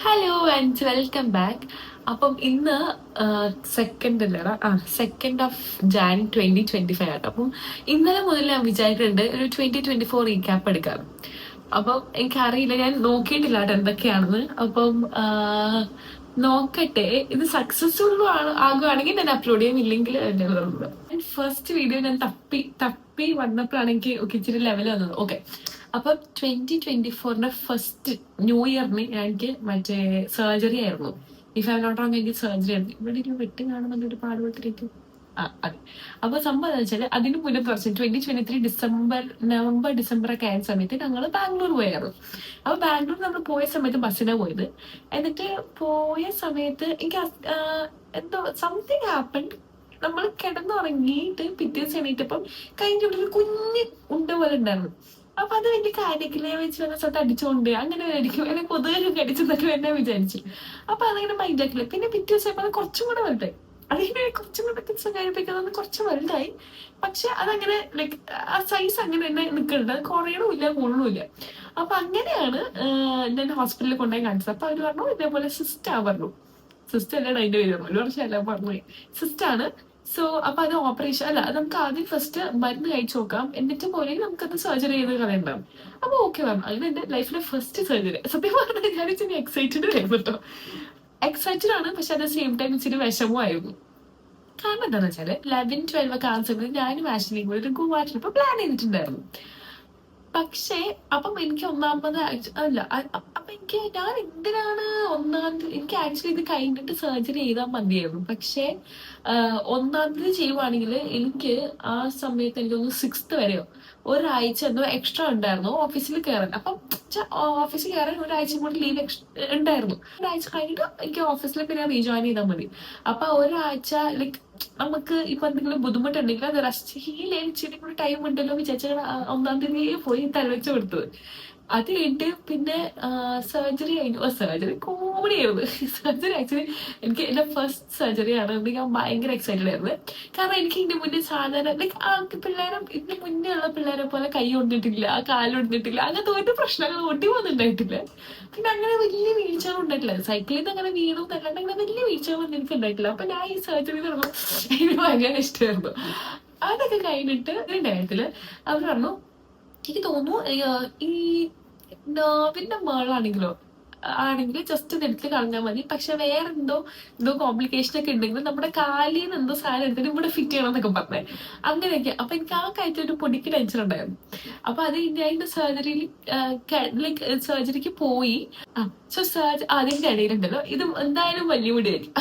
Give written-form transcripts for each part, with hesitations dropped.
Hello and welcome back. അപ്പം ഇന്ന് second അല്ലേടാ, 2nd of Jan 2025 ആട്ടോ. അപ്പം ഇന്നലെ മുതൽ ഞാൻ വിചാരിച്ചിട്ടുണ്ട് ഒരു 2024 റീക്യാപ്പ് എടുക്കാം. അപ്പം എനിക്കറിയില്ല, ഞാൻ നോക്കിയിട്ടില്ല കേട്ടോ എന്തൊക്കെയാണെന്ന്. അപ്പം നോക്കട്ടെ, ഇത് സക്സസ്ഫുൾ ആകുവാണെങ്കിൽ ഞാൻ അപ്ലോഡ് ചെയ്യും, ഇല്ലെങ്കിൽ ഫസ്റ്റ് വീഡിയോ ഞാൻ തപ്പി തപ്പി വന്നപ്പോഴാണ് എനിക്ക് ഇച്ചിരി ലെവൽ വന്നത്. ഓക്കെ, അപ്പൊ 2024 ഫസ്റ്റ് ന്യൂ ഇയറിന് എനിക്ക് മറ്റേ സർജറി ആയിരുന്നു. ഇഫ് ഐ നോട്ട് റോങ്, എനിക്ക് സർജറി ആയിരുന്നു. ഇവിടെ ഒരു വെട്ടി കാണുന്നുണ്ട്, ഒരു പാടുപെട്ടിരിക്കും. അതെ. അപ്പൊ സംഭവം എന്താ വെച്ചാല്, അതിന് മുന്നേ കുറച്ച് 2023 നവംബർ ഡിസംബർ ഒക്കെ ആയ സമയത്ത് ഞങ്ങൾ ബാംഗ്ലൂർ പോയായിരുന്നു. അപ്പൊ ബാംഗ്ലൂർ നമ്മൾ പോയ സമയത്ത് ബസ്സിനാ പോയത്. എന്നിട്ട് പോയ സമയത്ത് എനിക്ക് എന്തോ സംതിങ് ഹാപ്പൻ. നമ്മൾ കിടന്നുറങ്ങിയിട്ട് പിറ്റേ ദിവസം എണീറ്റപ്പം കഴിഞ്ഞ ഒരു കുഞ്ഞ് ഉണ്ട പോലെ ഉണ്ടായിരുന്നു. അപ്പൊ അത് വലിയ കാര്യത്തിലെ വെച്ച് വന്ന സ്ഥലത്ത് അടിച്ചോണ്ട് അങ്ങനെ ആയിരിക്കും, എന്നെ കൊതുകൊക്കെ കടിച്ചെന്നൊക്കെ എന്നെ വിചാരിച്ചു. അപ്പൊ അതങ്ങനെ മൈൻഡാക്കില്ല. പിന്നെ പിറ്റേ ദിവസം അത് കുറച്ചും കൂടെ വലുതായി. അതിങ്ങനെ കുറച്ചും കൂടെ ദിവസം കഴിപ്പിക്കുന്നത് കുറച്ച് വലുതായി. പക്ഷെ അതങ്ങനെ ലൈക്ക് ആ സൈസ് അങ്ങനെ തന്നെ നിൽക്കുന്നുണ്ട്, അത് കുറയണമില്ല കൂടണമില്ല. അപ്പൊ അങ്ങനെയാണ് ഞാൻ ഹോസ്പിറ്റലിൽ കൊണ്ടുപോയി കാണിച്ചത്. അപ്പൊ അവര് പറഞ്ഞു ഇതേപോലെ സിസ്റ്റ് പറഞ്ഞു. സിസ്റ്റ് അല്ലാണ്ട് അതിന്റെ പേര് ഒരു വർഷം എല്ലാം പറഞ്ഞു സിസ്റ്റ് ആണ്. സോ അപ്പൊ അത് ഓപ്പറേഷൻ അല്ല, അത് നമുക്ക് ആദ്യം ഫസ്റ്റ് മരുന്ന് കഴിച്ചു നോക്കാം, എന്നിട്ട് പോലെ നമുക്കത് സർജറി ചെയ്ത് കളയണ്ടാവും. അപ്പൊ ഓക്കെ മാം, അങ്ങനെ എന്റെ ലൈഫിലെ ഫസ്റ്റ് സർജറി. സത്യം പറഞ്ഞാൽ ഞാൻ ഇച്ചിരി എക്സൈറ്റഡ് ആയിരുന്നു കേട്ടോ. എക്സൈറ്റഡ് ആണ്, പക്ഷെ അറ്റ് ദ സെയിം ടൈം ഇച്ചിരി വിഷമമായിരുന്നു. കാരണം എന്താണെന്ന് വെച്ചാല് 11-12 ഒക്കെ ആ സമയത്ത് ഞാനും ആഷിനെയും കൂടി ഒരു ഗോവ ട്രിപ്പ് പ്ലാൻ ചെയ്തിട്ടുണ്ടായിരുന്നു. പക്ഷേ അപ്പം എനിക്ക് ഒന്നാമത് അല്ല അപ്പൊ എനിക്ക് ഞാൻ എന്തിനാണ് എനിക്ക് ആക്ച്വലി ഇത് കഴിഞ്ഞിട്ട് സർജറി ചെയ്താൽ മതിയായിരുന്നു. പക്ഷേ ഒന്നാമത് ചെയ്യുവാണെങ്കിൽ എനിക്ക് ആ സമയത്ത് എനിക്ക് തോന്നുന്നു 6th വരെയോ ഒരാഴ്ച എന്തോ എക്സ്ട്രാ ഉണ്ടായിരുന്നു ഓഫീസിൽ കയറാൻ. അപ്പം ഓഫീസിൽ കയറാൻ ഒരാഴ്ച കൂടി ലീവ് ഉണ്ടായിരുന്നു. ഒരാഴ്ച കഴിഞ്ഞിട്ട് എനിക്ക് ഓഫീസിൽ പിന്നെ റീജോയിൻ ചെയ്താൽ മതി. അപ്പൊ ഒരാഴ്ച ലൈക്ക് നമുക്ക് ഇപ്പൊ എന്തെങ്കിലും ബുദ്ധിമുട്ടുണ്ടെങ്കിൽ അത് റെസ്റ്റ് ഹീൽ ഇച്ചിരി കൂടി ടൈം ഉണ്ടല്ലോ വിചാരിച്ചാൽ 1ാം തീയതി പോയി തലവെച്ച് കൊടുത്തത്. അത് കഴിഞ്ഞിട്ട് പിന്നെ സർജറി കഴിഞ്ഞു. സർജറി കോമഡി ആയിരുന്നു. സർജറി ആക്ച്വലി എനിക്ക് എന്റെ ഫസ്റ്റ് സർജറി ആണ്. ഞാൻ ഭയങ്കര എക്സൈറ്റഡ് ആയിരുന്നു. കാരണം എനിക്ക് ഇതിന്റെ മുന്നേ സാധാരണ ലൈക്ക് ആൾക്ക് പിള്ളേരെ ഇതിന്റെ മുന്നേ ഉള്ള പിള്ളേരെ പോലെ കൈ ഒണ്ടിട്ടില്ല, കാലൊണ്ടിട്ടില്ല, അങ്ങനത്തെ ഒരു പ്രശ്നങ്ങൾ ഒട്ടി പോകുന്നുണ്ടായിട്ടില്ല. പിന്നെ അങ്ങനെ വലിയ വീഴ്ചകൾ ഉണ്ടായിട്ടില്ല. സൈക്കിളിൽ നിന്ന് അങ്ങനെ വീണു എന്നല്ലാണ്ട് അങ്ങനെ വലിയ വീഴ്ചകളൊന്നും എനിക്ക് ഉണ്ടായിട്ടില്ല. അപ്പൊ ഞാൻ ഈ സർജറി നടന്നു, എനിക്ക് ഭയങ്കര ഇഷ്ടമായിരുന്നു. അതൊക്കെ കഴിഞ്ഞിട്ട് ഇതിന്റെ കാര്യത്തില് അവർ പറഞ്ഞു എനിക്ക് തോന്നുന്നു ഈ നെർവിന്റെ മേളാണെങ്കിലോ ആണെങ്കിൽ ജസ്റ്റ് ഒന്ന് എടുത്ത് കളഞ്ഞാൽ മതി. പക്ഷെ വേറെ എന്തോ കോംപ്ലിക്കേഷൻ ഒക്കെ ഉണ്ടെങ്കിൽ നമ്മുടെ കാലിൽ നിന്ന് എന്തോ സാധനം എടുത്തിട്ട് ഇവിടെ ഫിറ്റ് ചെയ്യണം എന്നൊക്കെ പറഞ്ഞേ. അങ്ങനെയൊക്കെ. അപ്പൊ എനിക്ക് ആ കാര്യത്തിൽ ഒരു പൊടിക്ക് ടെൻഷൻ ഉണ്ടായിരുന്നു. അപ്പൊ അത് അതിന്റെ സർജറിയിൽ ലൈക്ക് സർജറിക്ക് പോയി. സോ അതിന്റെ ഇടയിലുണ്ടല്ലോ ഇത് എന്തായാലും വലിയ വീഡിയോയായിരിക്കും.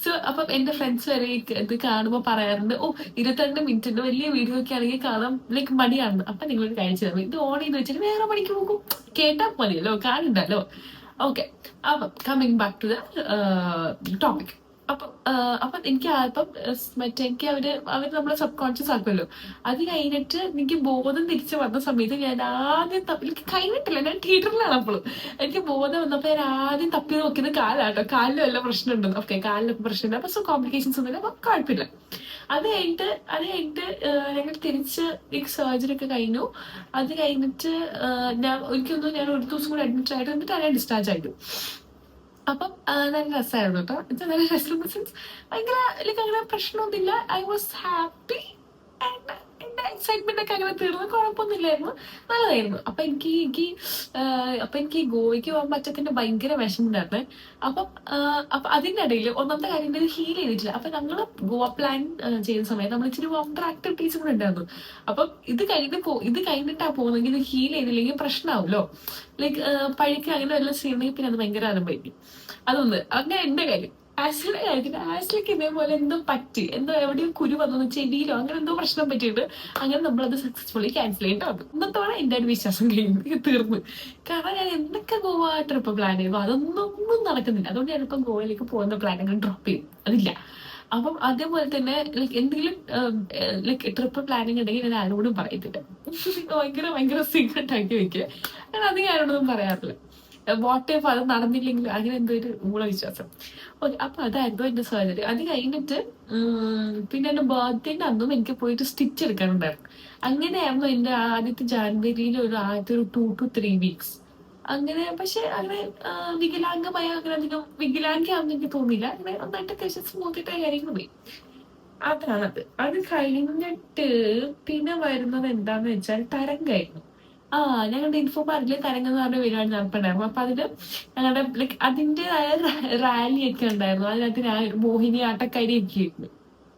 സോ അപ്പം എന്റെ ഫ്രണ്ട്സ് വരെ ഇത് കാണുമ്പോൾ പറയാറുണ്ട്, 22 മിനിറ്റിന്റെ വലിയ വീഡിയോ ഒക്കെ ആണെങ്കിൽ കാണാൻ ലൈക്ക് മടിയാണ്. അപ്പൊ നിങ്ങളൊരു കാര്യം ചെയ്താൽ ഇത് ഓൺ ചെയ്ത് വെച്ചിട്ട് വേറെ പണിക്ക് പോകും, കേട്ടാ മതിയല്ലോ, കാണണ്ടല്ലോ. ഓക്കെ, അപ്പം coming back to the topic. അപ്പൊ എനിക്ക് മറ്റേ എനിക്ക് അവര് നമ്മളെ സബ് കോൺഷ്യസ് ആക്കുമല്ലോ. അത് കഴിഞ്ഞിട്ട് എനിക്ക് ബോധം തിരിച്ചു വന്ന സമയത്ത് ഞാൻ ആദ്യം എനിക്ക് കഴിഞ്ഞിട്ടില്ല, ഞാൻ തിയേറ്ററിലാണ് അപ്പോഴും. എനിക്ക് ബോധം വന്നപ്പോ ഞാൻ ആദ്യം തപ്പി നോക്കിയത് കാലാട്ടോ. കാലിന് വല്ല പ്രശ്നമുണ്ടോ? ഓക്കെ, കാലിനൊക്കെ പ്രശ്നമുണ്ട്. അപ്പൊ സോ കോംപ്ലിക്കേഷൻസ് ഒന്നുമില്ല, അപ്പൊ കുഴപ്പമില്ല. അത് കഴിഞ്ഞിട്ട് ഞങ്ങൾ തിരിച്ച് സർജറി ഒക്കെ കഴിഞ്ഞു. അത് കഴിഞ്ഞിട്ട് എനിക്കൊന്നും ഞാൻ ഒരു ദിവസം കൂടെ അഡ്മിറ്റ് ആയിട്ട് എന്നിട്ട് ഞാൻ ഡിസ്ചാർജ് ആയിട്ടു. അപ്പം നല്ല രസമായിരുന്നു കേട്ടോ. നല്ല രസം മീൻസ് ഭയങ്കര ലൈക്ക് അങ്ങനെ പ്രശ്നമൊന്നുമില്ല. ഐ വാസ് ഹാപ്പി ആൻഡ് എന്റെ എക്സൈറ്റ്മെന്റ് ഒക്കെ അങ്ങനെ തീർന്നു, കുഴപ്പമൊന്നുമില്ലായിരുന്നു, നല്ലതായിരുന്നു. അപ്പൊ എനിക്ക് ഗോവയ്ക്ക് പോകാൻ പറ്റത്തിന്റെ ഭയങ്കര വിഷമമുണ്ടായിരുന്നേ. അപ്പൊ അതിന്റെ ഇടയിൽ ഒന്നാമത്തെ കാര്യം ഇത് ഹീൽ ചെയ്തിട്ടില്ല. അപ്പൊ ഞങ്ങള് ഗോവ പ്ലാൻ ചെയ്യുന്ന സമയത്ത് നമ്മൾ ഇച്ചിരി വാട്ടർ ആക്ടിവിറ്റീസ് കൂടെ ഉണ്ടായിരുന്നു. അപ്പം ഇത് കഴിഞ്ഞിട്ടാ പോകുന്നെങ്കിൽ ഇത് ഹീൽ ചെയ്തില്ലെങ്കിൽ പ്രശ്നമാവുമല്ലോ. ലൈക്ക് പഴുക്ക് അങ്ങനെ വല്ല ചെയ്യണമെങ്കിൽ പിന്നെ അത് ഭയങ്കര ആരംഭമായിരിക്കും. അതൊന്ന് അങ്ങനെ എന്റെ കാര്യം. ആഷ്ലിയുടെ കാര്യത്തിൽ ആഷ്ലിക്ക് ഇതേപോലെ എന്തോ പറ്റി, എവിടെയോ കുരു വന്നു ചെടിയിലോ അങ്ങനെ എന്തോ പ്രശ്നം പറ്റിയിട്ട് അങ്ങനെ നമ്മളത് സക്സസ്ഫുള്ളി ക്യാൻസൽ ചെയ്യേണ്ടി വന്നു. ഇന്നത്തോടെ എന്റെ ഒരു വിശ്വാസം തീർന്നു. കാരണം ഞാൻ എന്തൊക്കെ ഗോവ ട്രിപ്പ് പ്ലാൻ ചെയ്തു അതൊന്നും നടക്കുന്നില്ല. അതുകൊണ്ട് ഞാനിപ്പം ഗോവയിലേക്ക് പോകുന്ന പ്ലാൻ അങ്ങനെ ഡ്രോപ്പ് ചെയ്യും, അതില്ല. അപ്പം അതേപോലെ തന്നെ ലൈക്ക് എന്തെങ്കിലും ലൈക്ക് ട്രിപ്പ് പ്ലാനിങ് ഉണ്ടെങ്കിൽ ഞാൻ ആരോടും പറയത്തില്ല. ഭയങ്കര സീക്രട്ട് ആക്കി വെക്കുക. ഞാൻ അധികം ആരോടൊന്നും പറയാറില്ല. വാട്ട് ഇഫ് അത് നടന്നില്ലെങ്കിൽ അങ്ങനെ എന്തോ ഒരു മൂളവിശ്വാസം. ഓക്കെ, അപ്പൊ അതായിരുന്നു എന്റെ സർജറി. അത് കഴിഞ്ഞിട്ട് പിന്നെ എന്റെ ബർത്ത്ഡേന്റെ അന്നും എനിക്ക് പോയിട്ട് സ്റ്റിച്ച് എടുക്കാനുണ്ടായിരുന്നു. അങ്ങനെയായിരുന്നു എന്റെ ആദ്യത്തെ ജാനുവരിയിൽ ആദ്യത്തെ ഒരു 2 to 3 weeks. അങ്ങനെ. പക്ഷെ അങ്ങനെ വികലാംഗമായ അങ്ങനെ അധികം വികലാംഗയാണെന്ന് എനിക്ക് തോന്നിയില്ല. അങ്ങനെ നന്നായിട്ട് അത്യാവശ്യം സ്മൂത്തിട്ട് കാര്യങ്ങൾ പോയി. അതാണത്. അത് കഴിഞ്ഞിട്ട് പിന്നെ വരുന്നത് എന്താന്ന് വെച്ചാൽ തരംഗായിരുന്നു. ഞങ്ങളുടെ ഇൻഫോ പാർക്കിൽ തരംഗം എന്ന് പറഞ്ഞ പരിപാടി നടപ്പുണ്ടായിരുന്നു. അപ്പൊ അതില് ഞങ്ങളുടെ ലൈക്ക് അതിൻ്റെതായ റാലി ഒക്കെ ഉണ്ടായിരുന്നു. അതിനകത്ത് ഞാൻ മോഹിനിയാട്ടക്കാരിയൊക്കെ ആയിരുന്നു.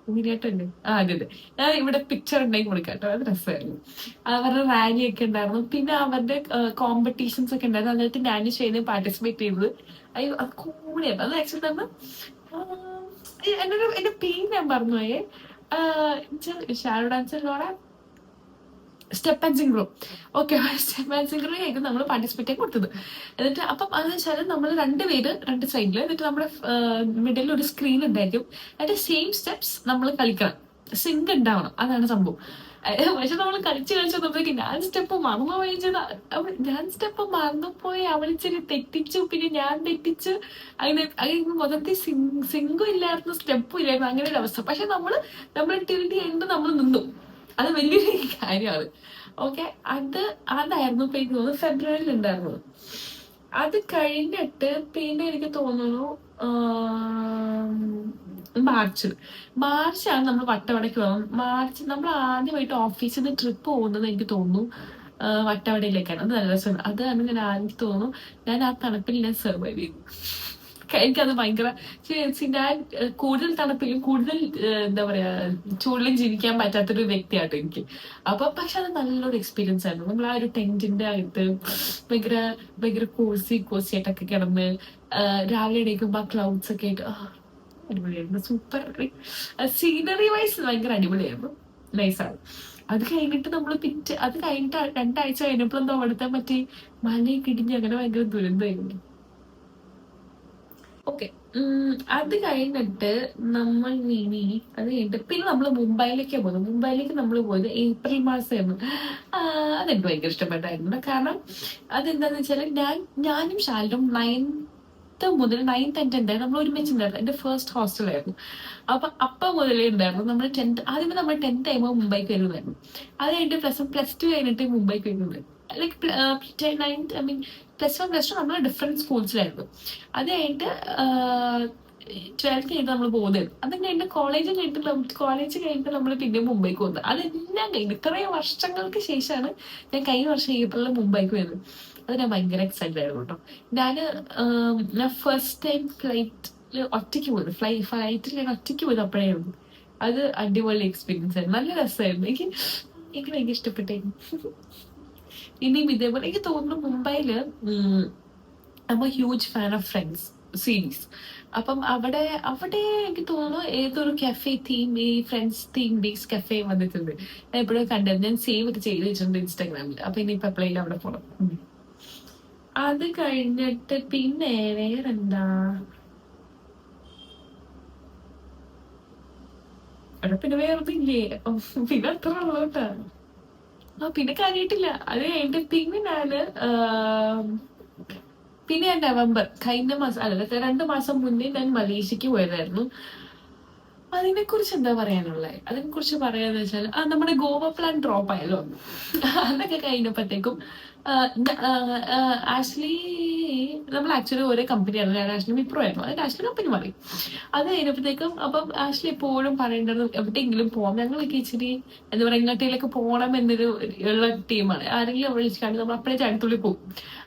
മോഹിനിയാട്ടല്ലേ? അതെ അതെ. ഞാൻ ഇവിടെ പിക്ചർ ഉണ്ടാക്കി കൊടുക്കാം കേട്ടോ. അത് രസമായിരുന്നു. അവരുടെ റാലി ഒക്കെ ഉണ്ടായിരുന്നു. പിന്നെ അവരുടെ കോമ്പറ്റീഷൻസ് ഒക്കെ ഉണ്ടായിരുന്നു. അതിനകത്ത് ഞാൻ ചെയ്യുന്നത് പാർട്ടിസിപ്പേറ്റ് ചെയ്തത്. അയ്യോ അത് കോമഡിയാണ്. അത് ആക്ച്വലി നമ്മൾ എന്റെ പേര് ഞാൻ പറഞ്ഞുപോയേ. ഷാഡോ ഡാൻസിലൂടെ step and synchro. Okay, step and synchro ആയിരിക്കും നമ്മൾ പാർട്ടിസിപ്പേറ്റ് കൊടുത്തത്. എന്നിട്ട് അപ്പം അതെന്ന് വെച്ചാൽ നമ്മൾ രണ്ടുപേര് രണ്ട് സൈഡിൽ, എന്നിട്ട് നമ്മുടെ മിഡിലിൽ ഒരു സ്ക്രീൻ ഉണ്ടായിരിക്കും. എന്നിട്ട് സെയിം സ്റ്റെപ്സ് നമ്മൾ കളിക്കണം, സിങ്ക് ഉണ്ടാവണം. അതാണ് സംഭവം. പക്ഷെ നമ്മൾ കളിച്ച് വന്നപ്പോഴേക്ക് ഞാൻ സ്റ്റെപ്പ് മറന്നുപോയി ഞാൻ സ്റ്റെപ്പ് മറന്നുപോയി. അവളിച്ചിരി തെറ്റിച്ചു, പിന്നെ ഞാൻ തെറ്റിച്ച്. അങ്ങനെ മൊത്തത്തിൽ സിങ്കും ഇല്ലായിരുന്നു, സ്റ്റെപ്പും ഇല്ലായിരുന്നു. അങ്ങനെ ഒരു അവസ്ഥ. പക്ഷെ നമ്മൾ ടിൽറ്റ് ചെയ്യുമ്പോൾ നമ്മൾ നിന്നു. അത് വലിയൊരു കാര്യമാണ്. ഓക്കെ, അതായിരുന്നു. ഇപ്പൊ എനിക്ക് തോന്നുന്നു ഫെബ്രുവരിയിൽ ഉണ്ടായിരുന്നത്. അത് കഴിഞ്ഞിട്ട് പിന്നെ എനിക്ക് തോന്നുന്നു മാർച്ചാണ് നമ്മൾ വട്ടവടയ്ക്ക് പോകുന്നത്. മാർച്ച് നമ്മൾ ആദ്യമായിട്ട് ഓഫീസിൽ നിന്ന് ട്രിപ്പ് പോകുന്നത് എനിക്ക് തോന്നുന്നു വട്ടവടയിലേക്കാണ്. അത് നല്ല രസമാണ്. അതാണ് ഞാൻ ആദ്യം തോന്നുന്നു ഞാൻ ആ തണുപ്പിൽ ഞാൻ സർവൈവ് ചെയ്തു. എനിക്കത് ഭയങ്കര ഞാൻ കൂടുതൽ തണുപ്പിലും കൂടുതൽ എന്താ പറയാ ചൂടിലും ജീവിക്കാൻ പറ്റാത്തൊരു വ്യക്തിയാട്ടോ എനിക്ക്. അപ്പൊ പക്ഷെ അത് നല്ലൊരു എക്സ്പീരിയൻസ് ആയിരുന്നു. നമ്മൾ ആ ഒരു ടെന്റിന്റെ അകത്ത് ഭയങ്കര ഭയങ്കര കോസിയായിട്ടൊക്കെ കിടന്ന് രാവിലെ എണീക്കുമ്പോ ആ ക്ലൗഡ്സ് ഒക്കെ ആയിട്ട് അടിപൊളിയായിരുന്നു. സൂപ്പർ സീനറി വൈസ് ഭയങ്കര അടിപൊളിയായിരുന്നു. നൈസാണ്. അത് കഴിഞ്ഞിട്ട് നമ്മൾ അത് കഴിഞ്ഞിട്ട് 2 ആഴ്ച കഴിഞ്ഞപ്പോഴെന്തോ അവിടുത്തെ മറ്റേ മലയൊക്കെ ഇടിഞ്ഞ് അങ്ങനെ ഭയങ്കര ദുരന്തമായിരുന്നു. ഓക്കെ, അത് കഴിഞ്ഞിട്ട് നമ്മൾ അത് കഴിഞ്ഞിട്ട് പിന്നെ നമ്മൾ മുംബൈയിലേക്കാണ് പോകുന്നത്. മുംബൈയിലേക്ക് നമ്മൾ പോയത് ഏപ്രിൽ മാസമായിരുന്നു. അതെനിക്ക് ഭയങ്കര ഇഷ്ടപ്പെട്ടായിരുന്നു. കാരണം അതെന്താന്ന് വെച്ചാൽ ഞാനും ശാലും 9th മുതൽ 9th and 10th നമ്മൾ ഒരുമിച്ചുണ്ടായിരുന്നു. എന്റെ ഫസ്റ്റ് ഹോസ്റ്റലായിരുന്നു. അപ്പൊ മുതലേ ഉണ്ടായിരുന്നു. നമ്മൾ 10th ആദ്യമേ നമ്മൾ 10th ആകുമ്പോൾ മുംബൈക്ക് വരുന്നതായിരുന്നു. അത് കഴിഞ്ഞിട്ട് +2 കഴിഞ്ഞിട്ട് മുംബൈക്ക് വരുന്നത്. ലൈക്ക് +1 +2 നമ്മൾ ഡിഫറെന്റ് സ്കൂൾസിലായിരുന്നു. അത് കഴിഞ്ഞിട്ട് 12th കഴിഞ്ഞിട്ട് നമ്മൾ പോകുന്നത്. അത് കഴിഞ്ഞിട്ട് കോളേജ് കഴിഞ്ഞിട്ട് നമ്മൾ പിന്നെ മുംബൈക്ക് പോകുന്നത്. അതെല്ലാം കഴിഞ്ഞ് ഇത്രയും വർഷങ്ങൾക്ക് ശേഷമാണ് ഞാൻ കഴിഞ്ഞ വർഷം ഏപ്രിലിൽ മുംബൈക്ക് വരുന്നത്. അത് ഞാൻ ഭയങ്കര എക്സൈറ്റഡ് ആയിരുന്നു കേട്ടോ. ഞാൻ ഫസ്റ്റ് ടൈം ഫ്ലൈറ്റിൽ ഒറ്റയ്ക്ക് പോയത്. ഫ്ലൈറ്റിൽ ഞാൻ ഒറ്റയ്ക്ക് പോയത് അപ്പോഴായിരുന്നു. അത് അടിപൊളി എക്സ്പീരിയൻസ് ആയിരുന്നു. നല്ല രസമായിരുന്നു. എനിക്ക് ഭയങ്കര ഇഷ്ടപ്പെട്ടായിരുന്നു. ഇനിയും ഇതേപോലെ എനിക്ക് തോന്നുന്നു മുംബൈയില് huge fan of Friends series. അപ്പം അവിടെ എനിക്ക് തോന്നുന്നു ഏതൊരു കഫേ തീം, ഈ ഫ്രണ്ട്സ് തീം ബേസ് കഫേ വന്നിട്ടുണ്ട്. ഞാൻ എപ്പോഴും കണ്ടത്. ഞാൻ സേവ് ഒക്കെ ചെയ്ത് വെച്ചിട്ടുണ്ട് ഇൻസ്റ്റാഗ്രാമിൽ. അപ്പൊ ഇനിയിപ്പോ എപ്പോഴെങ്കിലും അവിടെ പോകണം. അത് കഴിഞ്ഞിട്ട് പിന്നെ വേറെന്താ, അവിടെ പിന്നെ വേറൊന്നും ഇല്ലേ? പിന്നെ അത്ര ഉള്ളൂട്ടാ. പിന്നെ കാര്യമായിട്ടില്ല. അത് കഴിഞ്ഞിട്ട് പിന്നെ ഞാൻ നവംബർ കഴിഞ്ഞ മാസം 2 മാസം മുന്നേ ഞാൻ മലേഷ്യക്ക് പോയതായിരുന്നു. അതിനെ കുറിച്ച് എന്താ പറയാനുള്ളത്? അതിനെ കുറിച്ച് പറയാന്ന് വെച്ചാൽ നമ്മുടെ ഗോവ പ്ലാൻ ഡ്രോപ്പ് ആയല്ലോ. അതൊക്കെ കഴിഞ്ഞപ്പോഴത്തേക്കും ആഷ്ലി നമ്മൾ ആക്ച്വലി ഒരേ കമ്പനിയാണ്. ഞാൻ ആഷ്ലി വിപ്രോ ആയിരുന്നു. അതിന്റെ ആഷ്ലി കമ്പനി മാറി. അത് കഴിഞ്ഞപ്പോഴത്തേക്കും അപ്പം ആഷ്ലി എപ്പോഴും പറയേണ്ടത് എവിടെയെങ്കിലും പോവാം, ഞങ്ങൾക്ക് ഇച്ചിരി എന്താ പറയുക ഇങ്ങോട്ടേക്ക് പോകണം എന്നൊരു ഉള്ള ടീമാണ്. ആരെങ്കിലും വിളിച്ചാൽ നമ്മൾ അപ്പോഴേ ചടുത്തുള്ളിൽ പോകും.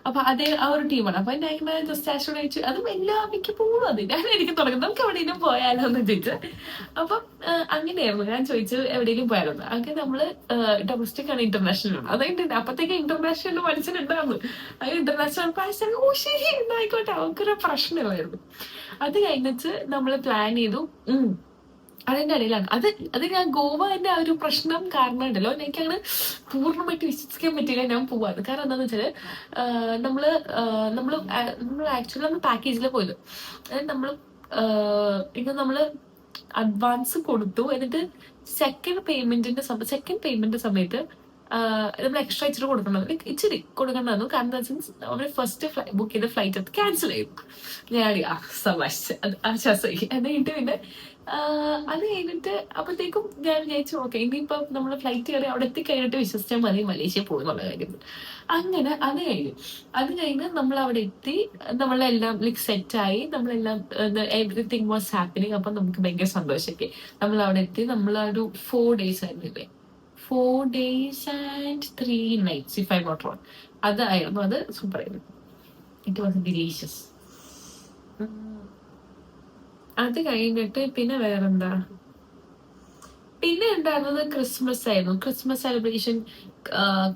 അപ്പൊ ആ ഒരു ടീമാണ്. അപ്പൊ ഞാൻ ഇങ്ങനെ ജസ്റ്റ് ആഷ്ലിയോട് ചോദിച്ചു, അതും മിക്ക പോകും. അത് ഞാൻ എനിക്ക് തുടങ്ങും, നമുക്ക് എവിടെയെങ്കിലും പോയാലോ എന്ന് ചോദിച്ചു. അപ്പം അങ്ങനെയായിരുന്നു ഞാൻ ചോദിച്ചു എവിടെയെങ്കിലും പോയാലോ. അങ്ങനെ നമ്മള് ഡൊമസ്റ്റിക് ആണ് ഇന്റർനാഷണൽ ആണ്. അതായത് അപ്പത്തേക്ക് ഇന്റർനാഷണൽ മനസ്സിലുണ്ടായിരുന്നു. അത് ഇന്റർനാഷണൽ പ്രാവശ്യം ഓ ശരി എന്നായിക്കോട്ടെ, അവക്കൊരു പ്രശ്നമായിരുന്നു. അത് കഴിഞ്ഞിട്ട് നമ്മള് പ്ലാൻ ചെയ്തു. അതിന്റെ ഇടയിലാണ് അത് ഞാൻ ഗോവന്റെ ആ ഒരു പ്രശ്നം കാരണം ഉണ്ടല്ലോ, എനിക്കങ്ങനെ പൂർണ്ണമായിട്ട് വിശ്വസിക്കാൻ പറ്റില്ല ഞാൻ പോവാറ്. കാരണം എന്താന്ന് വെച്ചാല് നമ്മൾ ആക്ച്വലി നമ്മൾ പാക്കേജിൽ പോയത്. അതായത് നമ്മള് അഡ്വാൻസ് കൊടുത്തു. എന്നിട്ട് സെക്കൻഡ് പേയ്മെന്റിന്റെ സമയത്ത് നമ്മൾ എക്സ്ട്രാ ഇച്ചിരി കൊടുക്കണം, ലൈക്ക് ഇച്ചിരി കൊടുക്കണ്ടായിരുന്നു. കാരണം എന്താ വെച്ചാൽ അവർ ഫസ്റ്റ് ബുക്ക് ചെയ്ത ഫ്ലൈറ്റ് അത് ക്യാൻസൽ ചെയ്തു. ഞാൻ സമാശിച്ച് അത് ആശ്വാസമായി. അത് കഴിഞ്ഞിട്ട് പിന്നെ അത് കഴിഞ്ഞിട്ട് അപ്പോഴത്തേക്കും ഞാൻ വിചാരിച്ചു ഓക്കെ ഇനിയിപ്പം നമ്മൾ ഫ്ലൈറ്റ് കയറി അവിടെ എത്തിക്കഴിഞ്ഞിട്ട് വിശ്വസിച്ചാൽ മതി മലേഷ്യ പോകുന്നുള്ള കാര്യം. അങ്ങനെ അത് കഴിഞ്ഞ് നമ്മൾ അവിടെ എത്തി, നമ്മളെല്ലാം ലൈക്ക് സെറ്റായി, നമ്മളെല്ലാം എവറിത്തിങ് വാസ് ഹാപ്പനിങ്. അപ്പം നമുക്ക് ഭയങ്കര സന്തോഷമൊക്കെ. നമ്മൾ അവിടെ എത്തി, നമ്മൾ ഒരു 4 days ആയിരുന്നില്ലേ, 4 days and 3 nights if I not wrong. അതായിരുന്നു, അത് സൂപ്പർ ആയിരുന്നു. It was delicious. അത് കഴിഞ്ഞിട്ട് പിന്നെ വേറെന്താ, പിന്നെ ഉണ്ടായിരുന്നത് ക്രിസ്മസ് ആയിരുന്നു. ക്രിസ്മസ് സെലിബ്രേഷൻ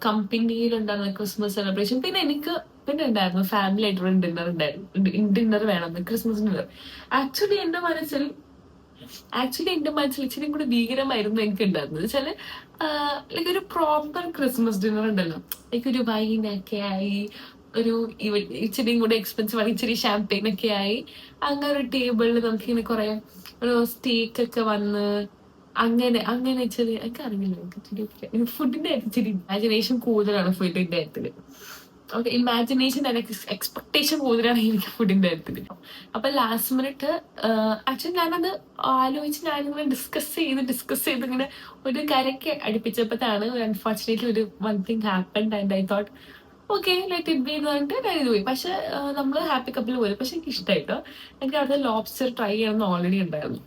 കമ്പനിയിലുണ്ടായിരുന്ന ക്രിസ്മസ് സെലിബ്രേഷൻ. പിന്നെ എനിക്ക് പിന്നെ ഉണ്ടായിരുന്നു ഫാമിലി ആയിട്ടുള്ള ഡിന്നർ ഉണ്ടായിരുന്നു. ഡിന്നർ വേണമെന്ന്, ക്രിസ്മസ് ഡിന്നർ. ആക്ച്വലി എന്റെ മനസ്സിൽ ഇച്ചിരി കൂടി ഭീകരമായിരുന്നു എനിക്ക് ഉണ്ടായിരുന്നത് വെച്ചാല് ലൈക്ക് ഒരു പ്രോപ്പർ ക്രിസ്മസ് ഡിന്നർ ഉണ്ടല്ലോ, ലൈക്ക് ഒരു വൈനൊക്കെ ആയി, ഒരു ഇച്ചിരിയും കൂടെ എക്സ്പെൻസീവ് ആണ്, ഇച്ചിരി ഷാമ്പെയിൻ ഒക്കെ ആയി, അങ്ങനെ ഒരു ടേബിളിൽ നമുക്കിങ്ങനെ കുറെ ഒരു സ്റ്റേക്ക് ഒക്കെ വന്ന് അങ്ങനെ ഇച്ചിരി എനിക്ക് അറിയില്ല, എനിക്ക് ഫുഡിന്റെ കാര്യത്തിൽ ഇച്ചിരി ഇമാജിനേഷൻ കൂടുതലാണ് ഫുഡിന്റെ കാര്യത്തില്. ഓക്കെ, ഇമാജിനേഷൻ എക്സ്പെക്ടേഷൻ കൂടുതലാണ് എനിക്ക് ഫുഡിന്റെ കാര്യത്തില്. അപ്പൊ ലാസ്റ്റ് മിനിറ്റ് ആക്ച്വലി ഞാനത് ആലോചിച്ച് ഞാനിങ്ങനെ ഡിസ്കസ് ചെയ്ത് ഇങ്ങനെ ഒരു കരയ്ക്ക് അടുപ്പിച്ചപ്പോഴാണ് അൺഫോർച്ചുനേറ്റ്ലി ഒരു one thing happened and I thought okay let it be എന്ന് പറഞ്ഞിട്ട് ഞാൻ ഇത് പോയി. പക്ഷെ നമ്മള് ഹാപ്പി കപ്പിൽ പോയി. പക്ഷെ എനിക്ക് ഇഷ്ടമായിട്ടോ. എനിക്ക് അവിടെ ലോബ്സ്റ്റർ ട്രൈ ചെയ്യണമെന്ന് ഓൾറെഡി ഉണ്ടായിരുന്നു.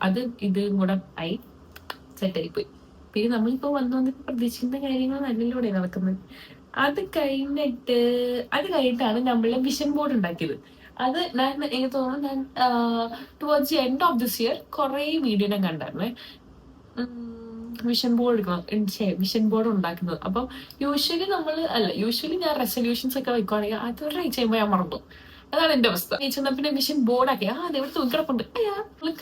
ഇതും കൂടെ ആയി സെറ്റായി പോയി. പിന്നെ നമ്മളിപ്പോ വന്നിട്ട് പ്രതീക്ഷിക്കുന്ന കാര്യങ്ങൾ നല്ലോടെ നടക്കുന്നത്. അത് കഴിഞ്ഞിട്ടാണ് നമ്മള് വിഷൻ ബോർഡ് ഉണ്ടാക്കിയത്. അത് ഞാൻ എനിക്ക് തോന്നുന്നു ഞാൻ towards the end of this year കുറെ വീഡിയോ ഞാൻ കണ്ടായിരുന്നേ വിഷൻ ബോർഡ് ഉണ്ടാക്കുന്നത്. അപ്പം യൂഷ്വലി ഞാൻ റെസൊല്യൂഷൻസ് ഒക്കെ വെക്കുവാണെങ്കിൽ അത് ട്രൈ ചെയ്യുമ്പോൾ ഞാൻ മറന്നു. അതാണ് എന്റെ അവസ്ഥ. പിന്നെ വിഷൻ ബോർഡാക്കി അതെവിടെ തൂക്കിടപ്പുണ്ട്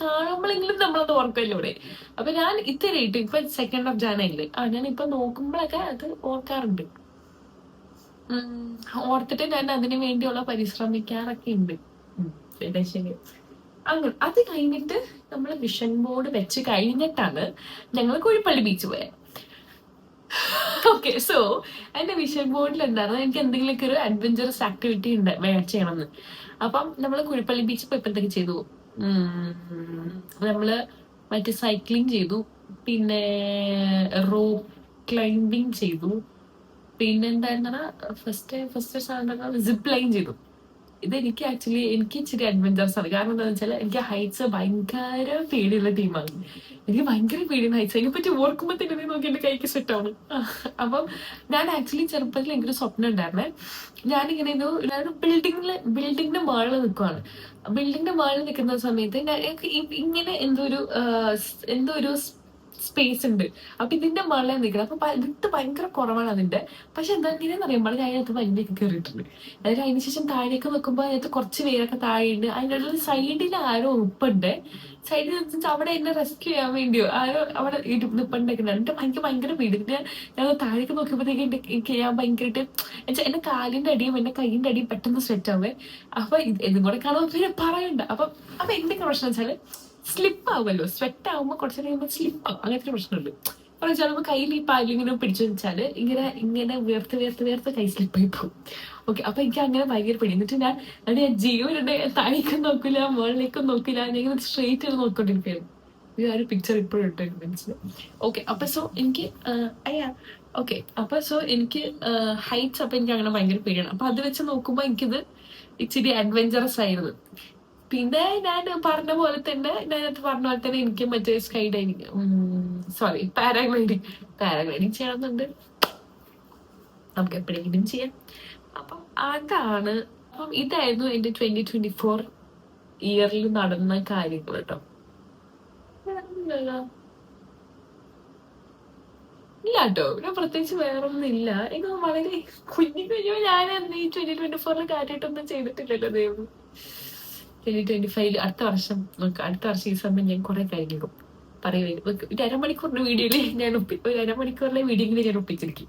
കാണുമ്പോഴെങ്കിലും നമ്മളത് ഓർക്കല്ലോ ഇവിടെ. അപ്പൊ ഞാൻ ഇത്രയായിട്ട് ഇപ്പൊ 2nd of January ഞാൻ ഇപ്പൊ നോക്കുമ്പോഴൊക്കെ അത് ഓർക്കാറുണ്ട്. ഓർത്തിട്ട് ഞാൻ അതിനു വേണ്ടിയുള്ള പരിശ്രമിക്കാറൊക്കെ ഉണ്ട്. ശരി. അങ്ങനെ അത് കഴിഞ്ഞിട്ട് നമ്മൾ വിഷൻ ബോർഡ് വെച്ച് കഴിഞ്ഞിട്ടാണ് ഞങ്ങൾ കുഴിപ്പള്ളി ബീച്ച് പോയത്. ഓക്കെ, സോ എന്റെ വിഷൻ ബോർഡിൽ ഉണ്ടായിരുന്നു എനിക്ക് എന്തെങ്കിലുമൊക്കെ ഒരു അഡ്വഞ്ചറസ് ആക്ടിവിറ്റി ചെയ്യണമെന്ന്. അപ്പം നമ്മള് കുഴിപ്പള്ളി ബീച്ച് പോയപ്പോഴത്തേക്ക് ചെയ്തു. നമ്മള് മറ്റേ സൈക്ലിംഗ് ചെയ്തു, പിന്നെ റോപ്പ് ക്ലൈംബിങ് ചെയ്തു, പിന്നെന്താ ഫസ്റ്റ് സാധനം സിപ്പ് ലൈൻ ചെയ്തു. ഇതെനിക്ക് എനിക്ക് ഇച്ചിരി അഡ്വഞ്ചറസ് ആണ്. കാരണം എന്താണെന്ന് വെച്ചാൽ എനിക്ക് ഹൈറ്റ്സ് ഭയങ്കര പേടിയുള്ള ടീമാണ്. എനിക്ക് ഭയങ്കര പേടിയാണ് ഹൈറ്റ്സ്. അതിനെ പറ്റി ഓർക്കുമ്പോൾ തന്നെ നോക്കി എന്റെ കൈക്ക് സെറ്റാണ്. അപ്പം ഞാൻ ആക്ച്വലി ചെറുപ്പത്തിൽ എനിക്കൊരു സ്വപ്നം ഉണ്ടായിരുന്നേ. ഞാനിങ്ങനെ ബിൽഡിങ്ങിന്റെ മുകളിൽ നിൽക്കുവാണ്. ബിൽഡിങ്ങിന്റെ മുകളിൽ നിൽക്കുന്ന സമയത്ത് ഇങ്ങനെ എന്തോ ഒരു സ്പേസ് ഉണ്ട്. അപ്പൊ ഇതിന്റെ മുകളിൽ നിൽക്കണം. അപ്പൊ വിട്ട് ഭയങ്കര കുറവാണ് അതിന്റെ. പക്ഷെ എന്താ ഇങ്ങനെയെന്ന് അറിയുമ്പോൾ ഞാൻ അതിനകത്ത് വലിയൊക്കെ കയറിയിട്ടുണ്ട്. അതായത് അതിനുശേഷം താഴേക്ക് വെക്കുമ്പോൾ അതിനകത്ത് കുറച്ച് പേരൊക്കെ താഴെയുണ്ട്. അതിൻ്റെ ഉള്ളിൽ സൈഡിൽ ആരോ ഉപ്പുണ്ട്. സൈഡിൽ അവിടെ എന്നെ റെസ്ക്യൂ ചെയ്യാൻ വേണ്ടിയോ ആരോ അവിടെ നിപ്പുണ്ടൊക്കെ. എനിക്ക് ഭയങ്കര പേടി. ഞാൻ താഴേക്ക് നോക്കിയപ്പോഴത്തേക്ക് എനിക്ക് ഞാൻ ഭയങ്കരമായിട്ട് എന്റെ കാലിന്റെ അടിയും എന്റെ കൈയിന്റെ അടിയും പെട്ടെന്ന് സ്വെറ്റ് ആവേ. അപ്പൊ ഇതും കൂടെ കാണുമ്പോൾ പിന്നെ പറയണ്ട. അപ്പൊ എന്തൊക്കെ പ്രശ്നം വെച്ചാല് സ്ലിപ്പ് ആവുമല്ലോ, സ്വെറ്റ് ആവുമ്പോൾ കുറച്ച് കഴിയുമ്പോൾ സ്ലിപ്പ് ആവും. അങ്ങനത്തെ പ്രശ്നമുണ്ട്. കാരണം ചിലപ്പോൾ കയ്യിൽ ഈ പാലിങ്ങനെ പിടിച്ചു വെച്ചാല് ഇങ്ങനെ വേർത്ത് കൈ സ്ലിപ്പായി പോകും. ഓക്കെ, അപ്പൊ എനിക്ക് അങ്ങനെ ഭയങ്കര പേടി. എന്നിട്ട് ഞാൻ ജീവനുണ്ട്, താഴേക്കും നോക്കില്ല മുകളിലേക്കും നോക്കില്ല, ഞാൻ ഇങ്ങനെ സ്ട്രെയിറ്റ് ചെയ്ത് നോക്കിക്കൊണ്ടിരിക്കുകയായിരുന്നു. ഈ ഒരു പിക്ചർ ഇപ്പോഴും ഇട്ട് മനസ്സിലായി. ഓക്കെ, അപ്പൊ സോ എനിക്ക് എനിക്ക് ഹൈറ്റ്സ് അപ്പൊ എനിക്ക് അങ്ങനെ ഭയങ്കര പേടിയാണ്. അപ്പൊ അത് വെച്ച് നോക്കുമ്പോ എനിക്കിത് ഇച്ചിരി അഡ്വഞ്ചറസ് ആയിരുന്നു. പിന്നെ ഞാൻ പറഞ്ഞ പോലെ തന്നെ എനിക്ക് മറ്റേ സ്കൈ ഡൈവിങ് പാരാഗ്ലൈഡിങ് ചെയ്യണമെന്നുണ്ട്. നമുക്ക് എപ്പോഴെങ്കിലും ചെയ്യാം. അപ്പം അതാണ്. അപ്പം ഇതായിരുന്നു എന്റെ 2024 ഇയറിൽ നടന്ന കാര്യങ്ങൾ കേട്ടോ. ഇല്ല കേട്ടോ, ഇവിടെ പ്രത്യേകിച്ച് വേറൊന്നും ഇല്ല. എനിക്ക് വളരെ കുഞ്ഞു ഞാൻ ഈ 2024 കാര്യമായിട്ടൊന്നും ചെയ്തിട്ടില്ലല്ലോ ദൈവം. 2025 അടുത്ത വർഷം ഈ സമയം ഞാൻ കുറെ കഴിഞ്ഞിരിക്കും പറയുക. ഒരു അരമണിക്കൂറിന്റെ വീഡിയോയില് ഞാൻ ഒരു അരമണിക്കൂറിലെ വീഡിയോയില് ഞാൻ ഒപ്പിച്ചിരിക്കും.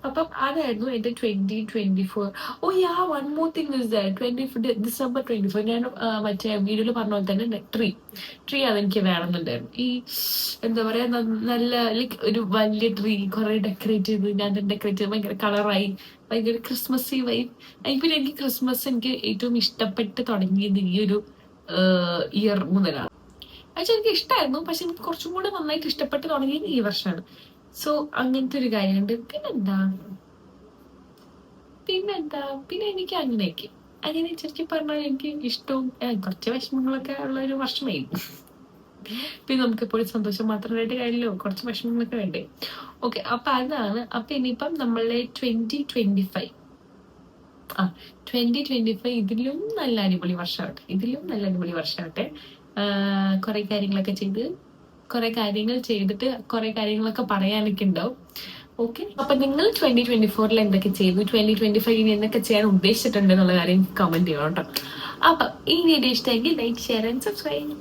അപ്പം അതായിരുന്നു എന്റെ 2024. Oh yeah, one more thing is that December 24 ഞാൻ മറ്റേ വീഡിയോയിൽ പറഞ്ഞ പോലെ തന്നെ ട്രീ അതെനിക്ക് വേണമെന്നുണ്ടായിരുന്നു. ഈ എന്താ പറയാ, നല്ല ലൈക്ക് ഒരു വലിയ ട്രീ കുറെ ഡെക്കറേറ്റ് ചെയ്ത്, ഞാൻ ഡെക്കറേറ്റ് ചെയ്ത് ഭയങ്കര കളറായി, ഭയങ്കര ക്രിസ്മസി വൈബ്. പിന്നെ എനിക്ക് ക്രിസ്മസ് എനിക്ക് ഏറ്റവും ഇഷ്ടപ്പെട്ട് തുടങ്ങിയത് ഈ ഒരു ഇയർ മുതലാണ്. പക്ഷെ എനിക്ക് ഇഷ്ടമായിരുന്നു, പക്ഷെ എനിക്ക് കുറച്ചും കൂടെ നന്നായിട്ട് ഇഷ്ടപ്പെട്ട് തുടങ്ങിയത് ഈ വർഷമാണ്. സോ അങ്ങനത്തെ ഒരു കാര്യമുണ്ട്. പിന്നെ എനിക്ക് അങ്ങനെ ശരിക്കും പറഞ്ഞാൽ എനിക്ക് ഇഷ്ടവും കുറച്ച് വിഷമങ്ങളൊക്കെ ഉള്ള ഒരു വർഷമായിരുന്നു. പിന്നെ നമുക്ക് എപ്പോഴും സന്തോഷം മാത്രമായിട്ട് കാര്യമല്ലോ, കുറച്ച് വിഷമങ്ങളൊക്കെ വേണ്ടേ. ഓക്കെ, അപ്പൊ അതാണ്. അപ്പൊ ഇനിയിപ്പം നമ്മളെ 2025 ഇതിലും നല്ല അടിപൊളി വർഷമാവട്ടെ. കുറെ കാര്യങ്ങളൊക്കെ ചെയ്ത്, കുറെ കാര്യങ്ങൾ ചെയ്തിട്ട്, കുറെ കാര്യങ്ങളൊക്കെ പറയാനൊക്കെ ഉണ്ടാവും. ഓക്കെ, അപ്പൊ നിങ്ങൾ 2024 എന്തൊക്കെ ചെയ്തു, 2025 എന്തൊക്കെ ചെയ്യാൻ ഉദ്ദേശിച്ചിട്ടുണ്ട് എന്നുള്ള കാര്യം കമന്റ് ചെയ്യണം കേട്ടോ. അപ്പൊ ഈ വീഡിയോ ഇഷ്ടമെങ്കിൽ ലൈക്ക്, ഷെയർ ആൻഡ് സബ്സ്ക്രൈബ്.